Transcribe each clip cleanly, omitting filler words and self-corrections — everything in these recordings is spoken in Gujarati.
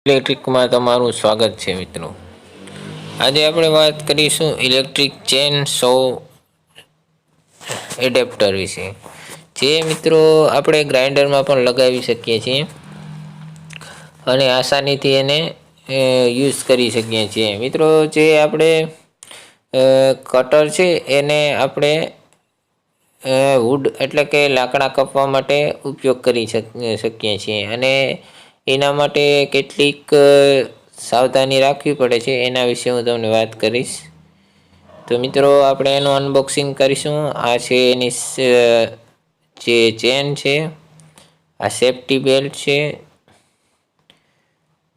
ઇલેક્ટ્રિકમાં તમારું સ્વાગત છે મિત્રો. આજે આપણે વાત કરીશું ઇલેક્ટ્રિક ચેન સો એડેપ્ટર વિશે. જે મિત્રો આપણે ગ્રાઇન્ડરમાં પણ લગાવી શકીએ છીએ અને આસાનીથી એને યુઝ કરી શકીએ છીએ. મિત્રો જે આપણે કટર છે એને આપણે વુડ એટલે કે લાકડા કાપવા માટે ઉપયોગ કરી શકીએ છીએ અને એના માટે કેટલીક સાવધાની રાખવી પડે છે. એના વિશે હું તમને વાત કરીશ. તો મિત્રો આપણે એનું અનબોક્સિંગ કરીશું. આ છે એની જે ચેન છે, આ સેફ્ટી બેલ્ટ છે,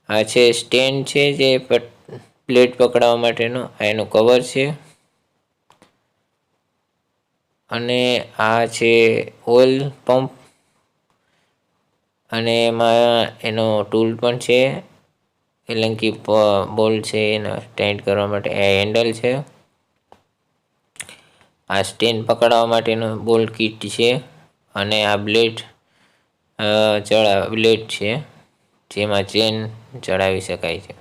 આ છે સ્ટેન્ડ છે જે પ્લેટ પકડવા માટેનો, આ એનું કવર છે અને આ છે ઓઇલ પંપ અને એમાં એનો ટૂલ પણ છે. એલંકી બોલ છે એના ટાઈટ કરવા માટે. આ હેન્ડલ છે, આ સ્ટેન્ડ પકડવા માટેનો બોલ કીટ છે અને આ બ્લેડ છે જેમાં ચેન ચડાવી શકાય છે.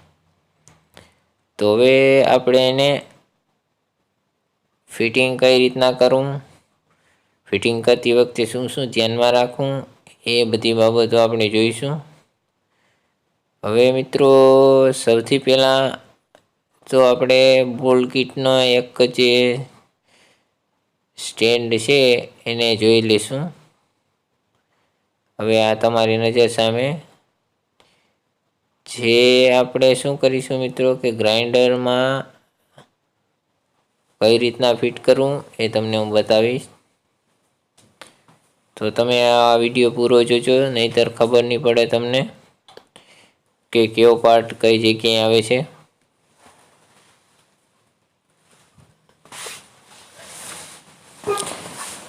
તો હવે આપણે એને ફિટિંગ કઈ રીતના કરવું, ફિટિંગ કરતી વખતે શું શું ધ્યાનમાં રાખવું, એ બધી બાબતો આપણે જોઈશું. હવે મિત્રો સૌથી પહેલાં તો આપણે બોલ કીટનો એક જે સ્ટેન્ડ છે એને જોઈ લઈશું. હવે આ તમારી નજર સામે જે આપણે શું કરીશું મિત્રો કે ગ્રાઇન્ડરમાં કઈ રીતના ફિટ કરવું એ તમને હું બતાવીશ. તો તમે આ વિડીયો પૂરો જોજો, નહીંતર ખબર નહીં પડે તમને કે કયો પાર્ટ કઈ જગ્યાએ આવે છે.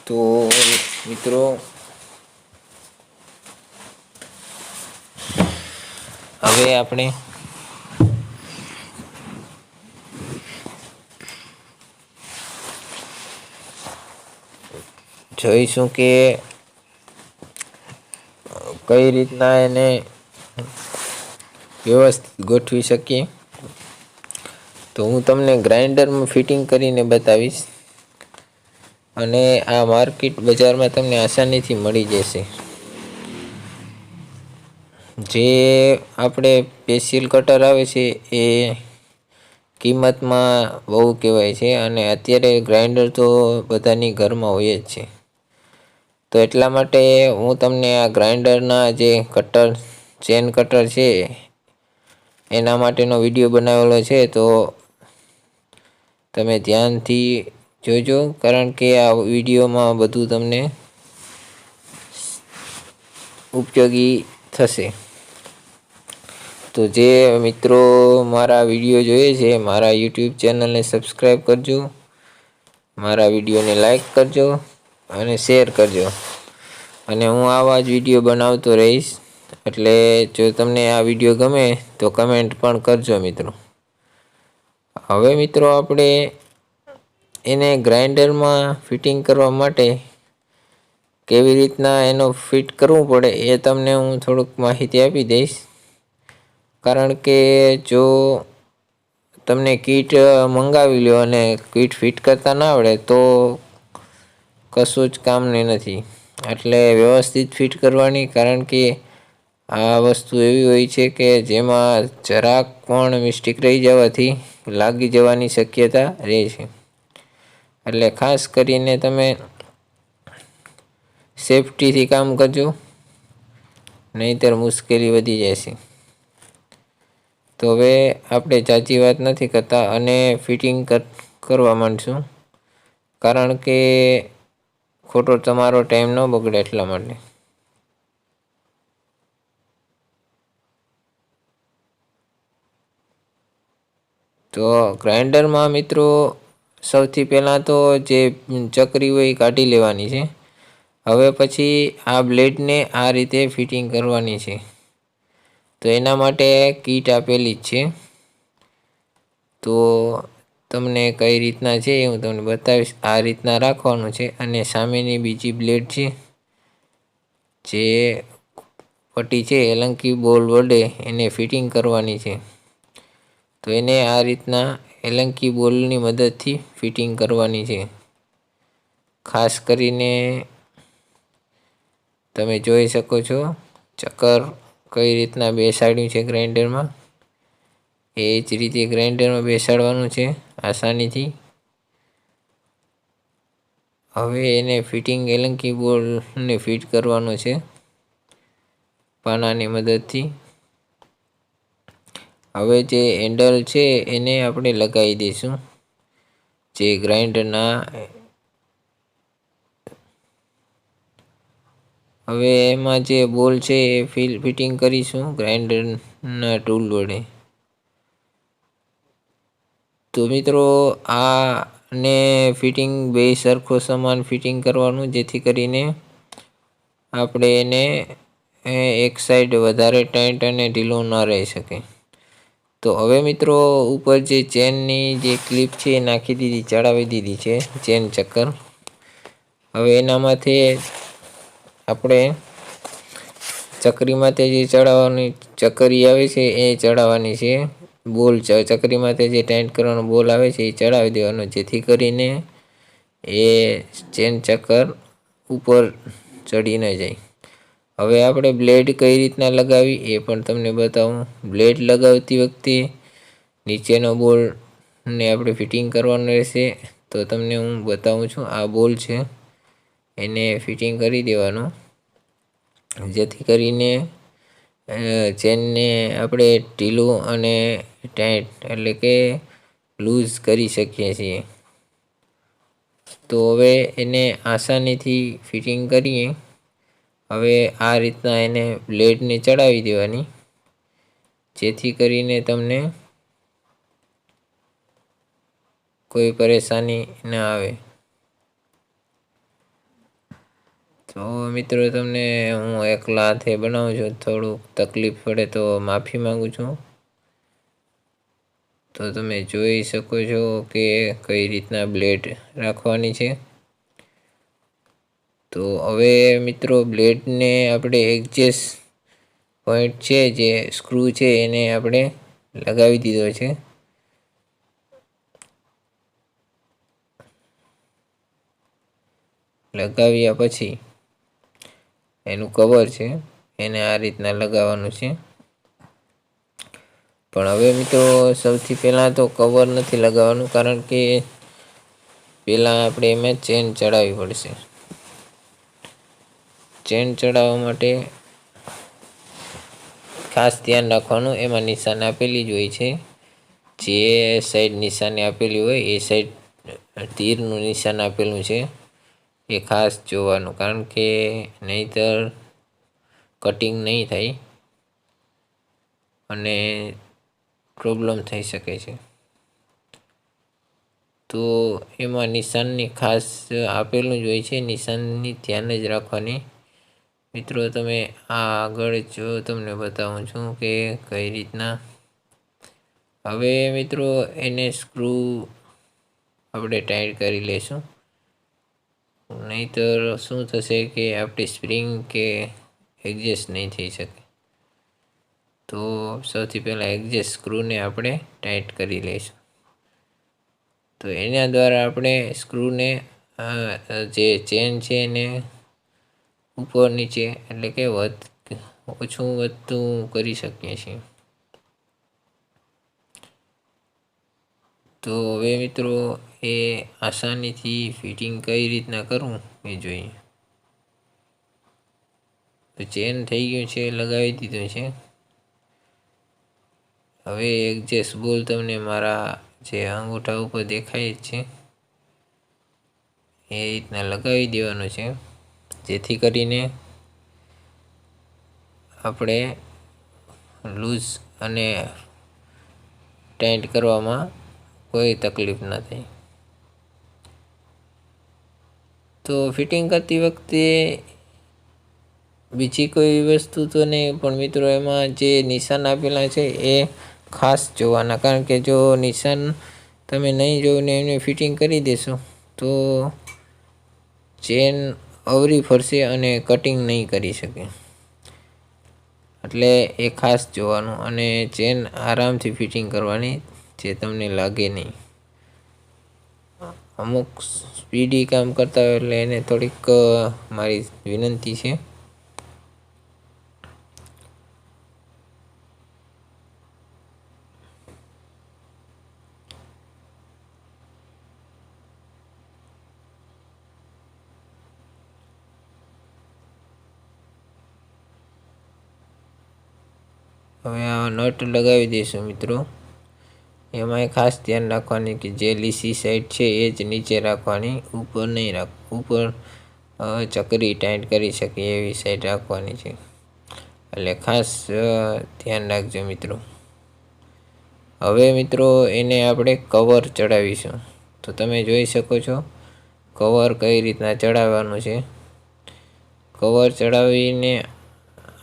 તો મિત્રો હવે આપણે જોઈશું કે કઈ રીતના એને વ્યવસ્થિત ગોઠવી શકીએ. તો હું તમને ગ્રાઇન્ડરમાં ફિટિંગ કરીને બતાવીશ અને આ માર્કેટ બજારમાં તમને આસાનીથી મળી જશે. જે આપણે સ્પેશિયલ કટર આવે છે એ કિંમતમાં બહુ કહેવાય છે અને અત્યારે ગ્રાઇન્ડર તો બધાની ઘરમાં હોય જ છે. તો એટલા માટે હું તમને આ ગ્રાઇન્ડરના જે કટર ચેન કટર છે એના માટેનો વિડીયો બનાવેલો છે. તો તમે ધ્યાનથી જોજો, કારણ કે આ વિડીયોમાં બધું તમને ઉપયોગી થશે. તો જે મિત્રો મારા વિડીયો જોઈએ છે, મારા યુટ્યુબ ચેનલને સબસ્ક્રાઈબ કરજો, મારા વિડીયોને લાઈક કરજો અને શેર કરજો. અને હું આવા જ વિડીયો બનાવતો રહીશ. એટલે જો તમને આ વિડીયો ગમે તો કમેન્ટ પણ કરજો મિત્રો. હવે મિત્રો આપણે એને ગ્રાઇન્ડરમાં ફિટિંગ કરવા માટે કેવી રીતના એનો ફિટ કરવું પડે એ તમને હું થોડુંક માહિતી આપી દઈશ. કારણ કે જો તમને કીટ મંગાવી લો અને કીટ ફિટ કરતા ના આવડે તો કશું જ કામની નથી. એટલે વ્યવસ્થિત ફિટ કરવાની, કારણ કે આ વસ્તુ એવી હોય છે કે જેમાં જરાક પણ મિસ્ટેક રહી જવાથી લાગી જવાની શક્યતા રહે છે. એટલે ખાસ કરીને તમે સેફટીથી કામ કરજો, નહીંતર મુશ્કેલી વધી જશે. તો હવે આપણે ઝાઝી વાત નથી કરતા અને ફિટિંગ કરવા માંડશું, કારણ કે ખોટો તમારો ટાઈમ ન બગડે એટલા માટે. તો ગ્રાઇન્ડરમાં મિત્રો સૌથી પહેલાં તો જે ચકરી હોય એ કાઢી લેવાની છે. હવે પછી આ બ્લેડને આ રીતે ફિટિંગ કરવાની છે. તો એના માટે કીટ આપેલી જ છે. તો તમને કઈ રીતના છે એ હું તમને બતાવીશ. આ રીતના રાખવાનું છે અને સામેની બીજી બ્લેડ છે જે પટ્ટી છે એલંકી બોલ વડે એને ફિટિંગ કરવાની છે. તો એને આ રીતના એલંકી બોલની મદદથી ફિટિંગ કરવાની છે. ખાસ કરીને તમે જોઈ શકો છો ચક્કર કઈ રીતના બેસાડ્યું છે ગ્રાઇન્ડરમાં, એ જ રીતે ગ્રાઇન્ડરમાં બેસાડવાનું છે આસાનીથી. હવે એને ફિટિંગ એલંકી બોલને ફિટ કરવાનો છે પાનાની મદદથી. હવે જે હેન્ડલ છે એને આપણે લગાવી દઈશું જે ગ્રાઇન્ડરના. હવે એમાં જે બોલ છે એ ફિટિંગ કરીશું ગ્રાઇન્ડરના ટૂલ વડે. તો મિત્રો આને ફિટિંગ બે સરખો સમાન ફિટિંગ કરવાનું, જેથી કરીને આપણે એને એક સાઈડ વધારે ટાઈટ અને ઢીલો ન રહી શકે. તો હવે મિત્રો ઉપર જે ચેનની જે ક્લિપ છે એ નાખી દીધી, ચડાવી દીધી છે ચેન ચક્કર. હવે એનામાંથી આપણે ચકરી માથે જે ચડાવવાની ચકરી આવે છે એ ચડાવવાની છે. બોલ ચકરી માથે જે ટાઈટ કરવાનો બોલ આવે છે એ ચડાવી દેવાનો, જેથી કરીને એ ચેન ચક્કર ઉપર ચડી ન જાય. હવે આપણે બ્લેડ કઈ રીતના લગાવી એ પણ તમને બતાવું. બ્લેડ લગાવતી વખતે નીચેનો બોલને આપણે ફિટિંગ કરવાનો રહેશે. તો તમને હું બતાવું છું. આ બોલ છે એને ફિટિંગ કરી દેવાનું, જેથી કરીને ચેનને આપણે ઢીલું અને ટાઈટ એટલે કે લૂઝ કરી શકીએ છીએ. તો હવે એને આસાનીથી ફિટિંગ કરીએ. હવે આ રીતના એને બ્લેડને ચડાવી દેવાની, જેથી કરીને તમને કોઈ પરેશાની ના આવે. તો મિત્રો તમને હું એકલા હાથે બનાવું છું, થોડુંક તકલીફ પડે તો માફી માંગુ છું. તો તમે જોઈ શકો છો કે કઈ રીતના બ્લેડ રાખવાની છે. તો હવે મિત્રો બ્લેડને આપણે એડજસ્ટ પોઈન્ટ છે જે સ્ક્રૂ છે એને આપણે લગાવી દીધો છે. લગાવ્યા પછી એનું કવર છે એને આ રીતના લગાવવાનું છે. પણ હવે મિત્રો સૌથી પહેલાં તો કવર નથી લગાવવાનું, કારણ કે પહેલાં આપણે એમાં ચેન ચડાવવી પડશે. ચેન ચડાવવા માટે ખાસ ધ્યાન રાખવાનું, એમાં નિશાન આપેલી જ હોય છે. જે સાઈડ નિશાની આપેલી હોય એ સાઈડ તીરનું નિશાન આપેલું છે એ ખાસ જોવાનું, કારણ કે નહીંતર કટિંગ નહીં થાય અને પ્રોબ્લેમ થઈ શકે છે. તો એમાં નિશાનની ખાસ આપેલું જ હોય છે, નિશાનની ધ્યાન જ રાખવાની. મિત્રો તમે આગળ જો તમને બતાવું છું કે કઈ રીતના. હવે મિત્રો એને સ્ક્રૂ આપણે ટાઈટ કરી લઈશું, નહીંતર શું થશે કે આપણી સ્પ્રિંગ કે એડજસ્ટ નહીં થઈ શકે. તો સૌથી પહેલાં એડજસ્ટ સ્ક્રૂને આપણે ટાઈટ કરી લઈશું. તો એના દ્વારા આપણે સ્ક્રૂને જે ચેન છે એને ઉપર નીચે એટલે કે ઓછું વધતું કરી શકીએ છીએ. તો હવે મિત્રો એ આસાનીથી ફિટિંગ કઈ રીતના કરવું એ જોઈએ. તો ચેન થઈ ગયું છે, લગાવી દીધું છે. હવે એડજસ્ટ બોલ તમને મારા જે અંગૂઠા ઉપર દેખાય જ છે એ રીતના લગાવી દેવાનું છે, જેથી કરીને આપણે લૂઝ અને ટાઈટ કરવામાં કોઈ તકલીફ ન થાય. તો ફિટિંગ કરતી વખતે બીજી કોઈ વસ્તુ તો નહીં, પણ મિત્રો એમાં જે નિશાન આપેલા છે એ ખાસ જોવાના, કારણ કે જો નિશાન તમે નહીં જોઈને એમને ફિટિંગ કરી દેશો તો ચેન અવરી ફરશે અને કટિંગ નહીં કરી શકે. એટલે એ ખાસ જોવાનું અને ચેન આરામથી ફિટિંગ કરવાની, જે તમને લાગે નહીં. અમુક સ્પીડી કામ કરતા હોય એટલે એને થોડીક મારી વિનંતી છે. હવે આ નટ લગાવી દઈશું મિત્રો. એમાંય ખાસ ધ્યાન રાખવાની કે જે લીસી સાઈડ છે એ જ નીચે રાખવાની, ઉપર નહીં ઉપર ચકરી ટાઈટ કરી શકે એવી સાઈડ રાખવાની છે. એટલે ખાસ ધ્યાન રાખજો મિત્રો. હવે મિત્રો એને આપણે કવર ચડાવીશું. તો તમે જોઈ શકો છો કવર કઈ રીતના ચડાવવાનું છે. કવર ચડાવીને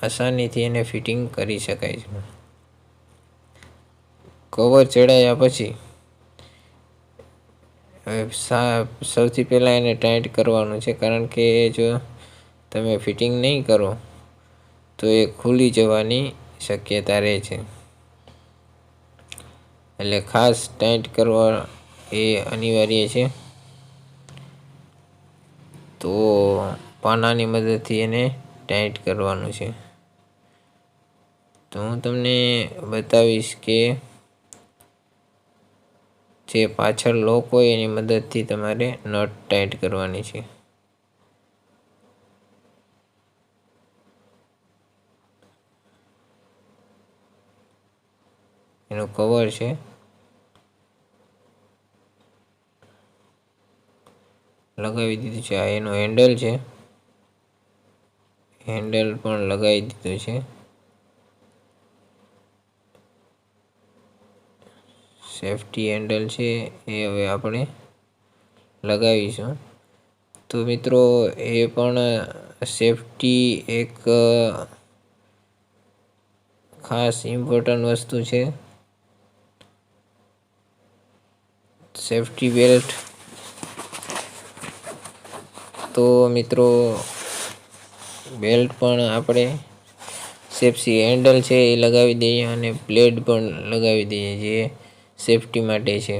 આસાનીથી એને ફિટિંગ કરી શકાય છે. કવર ચડાવ્યા પછી સૌથી પહેલાં એને ટાઈટ કરવાનું છે, કારણ કે જો તમે ફિટિંગ નહીં કરો તો એ ખુલી જવાની શક્યતા રહે છે. એટલે ખાસ ટાઈટ કરવા એ અનિવાર્ય છે. તો પાનાની મદદથી એને ટાઈટ કરવાનું છે. તો હું તમને બતાવીશ કે જે પાછળ લોક હોય એની મદદથી તમારે નટ ટાઈટ કરવાની છે. એનું કવર છે. લગાવી દીધું છે. આ એનું હેન્ડલ છે. હેન્ડલ પણ લગાવી દીધું છે. સેફટી હેન્ડલ છે એ હવે આપણે લગાવીશું. તો મિત્રો એ પણ સેફટી એક ખાસ ઇમ્પોર્ટન્ટ વસ્તુ છે. Safety belt. તો મિત્રો બેલ્ટ પણ આપણે સેફટી હેન્ડલ છે એ લગાવી દઈએ અને પ્લેટ પણ લગાવી દઈએ, જે સેફટી માટે છે.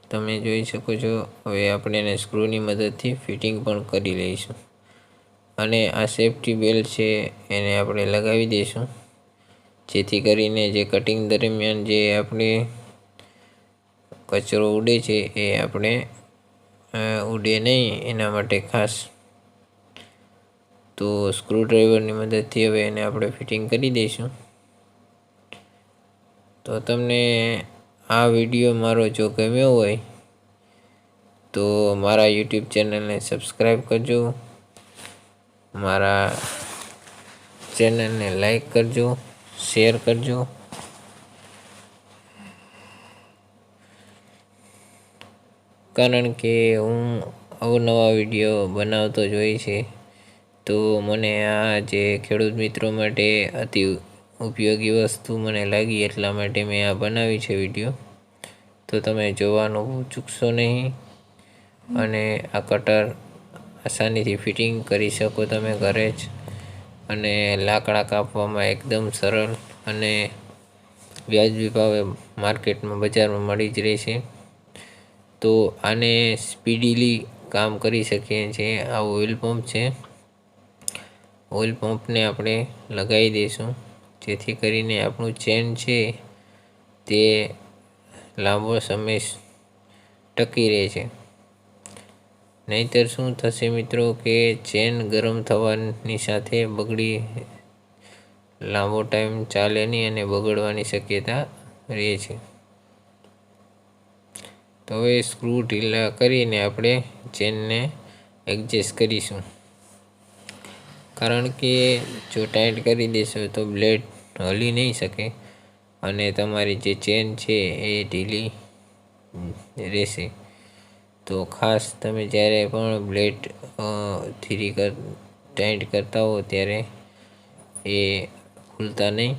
તમે જોઈ શકો છો. હવે આપણે એને સ્ક્રૂની મદદથી ફિટિંગ પણ કરી લઈશું. અને આ સેફટી બેલ્ટ છે એને આપણે લગાવી દઈશું, જેથી કરીને જે કટિંગ દરમિયાન જે આપણે કચરો ઉડે છે એ આપણે ઉડે નહીં એના માટે ખાસ. તો સ્ક્રૂડ્રાઈવરની મદદથી હવે એને આપણે ફિટિંગ કરી દઈશું. તો તમને આ વિડીયો મારો જો ગમ્યો હોય તો મારા યુટ્યુબ ચેનલને સબસ્ક્રાઈબ કરજો, મારા ચેનલને લાઈક કરજો, શેર કરજો. કારણ કે હું અવનવા વિડીયો બનાવતો જ હોય છે. તો મને આ જે ખેડૂત મિત્રો માટે અતિ ઉપયોગી વસ્તુ મને લાગી, એટલા માટે મેં આ બનાવી છે વિડીયો. તો તમે જોવાનું ચૂકશો નહીં. અને આ કટર આસાનીથી ફિટિંગ કરી શકો તમે ઘરે જ. અને લાકડા કાપવામાં એકદમ સરળ અને વ્યાજબી ભાવે માર્કેટમાં બજારમાં મળી જ રહેશે. તો આને સ્પીડીલી કામ કરી શકીએ છીએ. આ ઓઇલ પંપ છે. ઓઇલ પંપને આપણે લગાવી દઈશું, જેથી કરીને આપણું ચેન છે તે લાંબો સમય ટકી રહે છે. નહીંતર શું થશે મિત્રો કે ચેન ગરમ થવાની સાથે બગડી લાંબો ટાઈમ ચાલે નહીં અને બગડવાની શક્યતા રહે છે. તો હવે સ્ક્રૂ ઢીલા કરીને આપણે ચેનને એડજસ્ટ કરીશું. કારણ કે જો ટાઈટ કરી દેશો તો બ્લેડ હલી નહીં શકે અને તમારી જે ચેન છે એ ઢીલી રહેશે. તો ખાસ તમે જ્યારે પણ બ્લેડ ટાઈટ કરતા હો ત્યારે એ ખુલતા નહીં.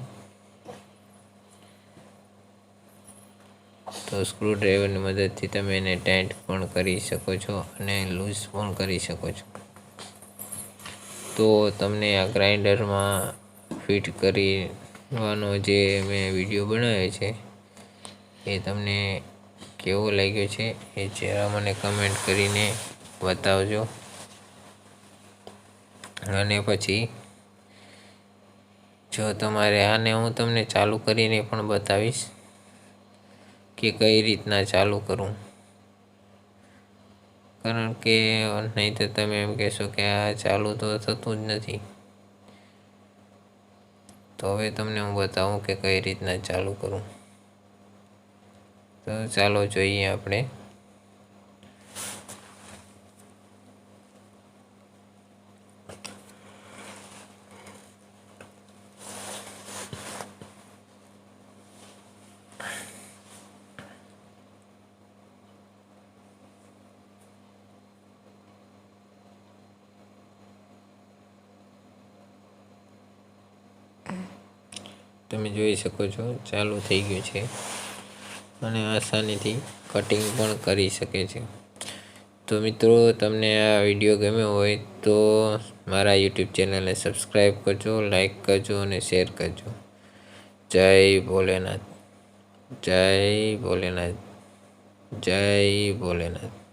તો સ્ક્રૂડ્રાઈવરની મદદથી તમે એને ટાઈટ પણ કરી શકો છો અને લૂઝ પણ કરી શકો છો. તો તમને આ ગ્રાઇન્ડરમાં ફિટ કરવાનો જે મેં વિડીયો બનાવ્યો છે એ તમને કેવો લાગ્યો છે એ જરા મને કમેન્ટ કરીને બતાવજો. અને પછી જો તમારે આને હું તમને ચાલુ કરીને પણ બતાવીશ કે કઈ રીતના ચાલુ કરવું, કારણ કે નહીં તો તમે એમ કહેશો કે આ ચાલુ તો થતું જ નથી. તો હવે તમને હું બતાવું કે કઈ રીતના ચાલુ કરું. તો ચાલો જોઈએ આપણે. તમે જોઈ શકો છો ચાલુ થઈ ગયું છે અને આસાનીથી કટિંગ પણ કરી શકે છે. તો મિત્રો, તમને આ વિડીયો ગમ્યો હોય તો મારા યુટ્યુબ ચેનલને સબસ્ક્રાઈબ કરજો, લાઈક કરજો અને શેર કરજો. જય ભોલેનાથ, જય ભોલેનાથ, જય ભોલેનાથ.